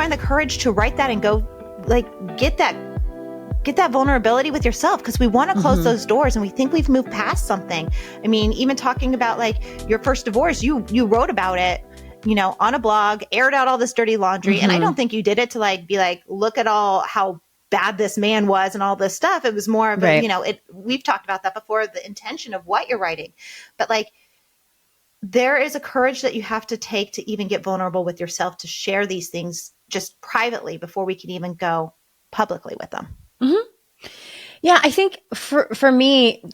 find the courage to write that and go like get that vulnerability with yourself, because we want to close those doors and we think we've moved past something. I mean, even talking about like your first divorce, you wrote about it, you know, on a blog, aired out all this dirty laundry. And I don't think you did it to like be like, look at all how bad this man was and all this stuff. It was more of a, you know, we've talked about that before, the intention of what you're writing. But like, there is a courage that you have to take to even get vulnerable with yourself, to share these things just privately before we can even go publicly with them. Yeah, I think for me,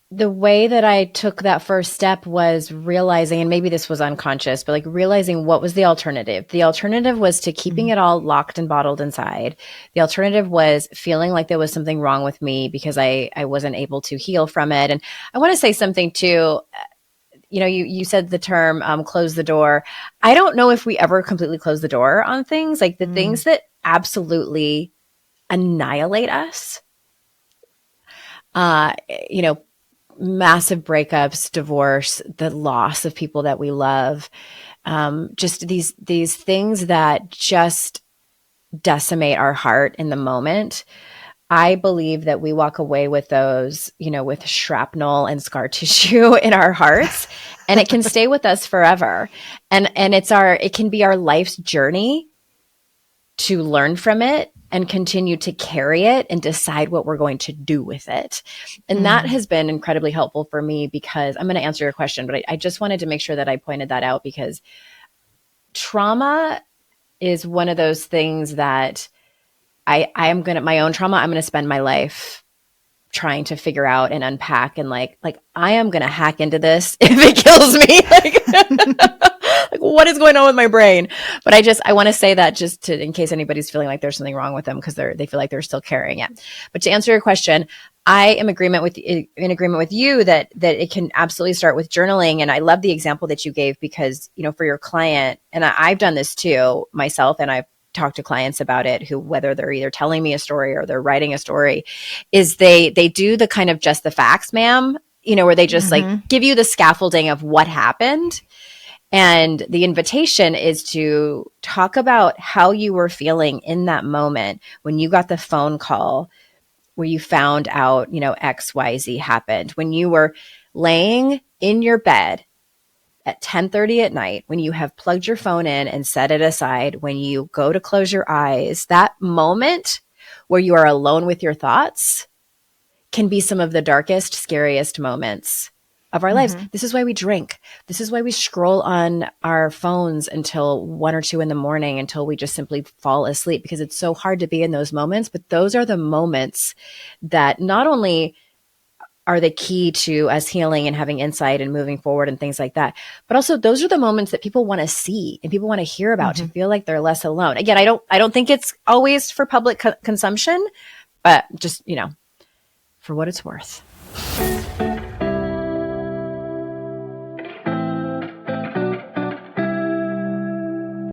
the way that I took that first step was realizing, and maybe this was unconscious, but like realizing what was the alternative. The alternative was to keeping it all locked and bottled inside. The alternative was feeling like there was something wrong with me because I wasn't able to heal from it. And I want to say something too. You know, you said the term close the door. I don't know if we ever completely close the door on things, like the things that absolutely annihilate us. You know, massive breakups, divorce, the loss of people that we love, just these things that just decimate our heart in the moment. I believe that we walk away with those, you know, with shrapnel and scar tissue in our hearts, and it can stay with us forever. And it can be our life's journey to learn from it and continue to carry it and decide what we're going to do with it. And that has been incredibly helpful for me, because I'm going to answer your question, but I just wanted to make sure that I pointed that out, because trauma is one of those things that my own trauma, I'm going to spend my life trying to figure out and unpack, and like I am going to hack into this if it kills me. Like what is going on with my brain? But I want to say that just in case anybody's feeling like there's something wrong with them because they feel like they're still carrying it. But to answer your question, I am in agreement with you that it can absolutely start with journaling. And I love the example that you gave, because, you know, for your client, and I've done this too myself, and I've talked to clients about it, who, whether they're either telling me a story or they're writing a story, is they do the kind of just the facts, ma'am, you know, where they just like give you the scaffolding of what happened. And the invitation is to talk about how you were feeling in that moment when you got the phone call where you found out, you know, XYZ happened, when you were laying in your bed at 10:30 at night, when you have plugged your phone in and set it aside, when you go to close your eyes. That moment where you are alone with your thoughts can be some of the darkest, scariest moments of our lives. This is why we drink. This is why we scroll on our phones until 1 or 2 in the morning, until we just simply fall asleep, because it's so hard to be in those moments. But those are the moments that not only are the key to us healing and having insight and moving forward and things like that, but also those are the moments that people want to see and people want to hear about, to feel like they're less alone. Again, I don't think it's always for public consumption, but just, you know, for what it's worth.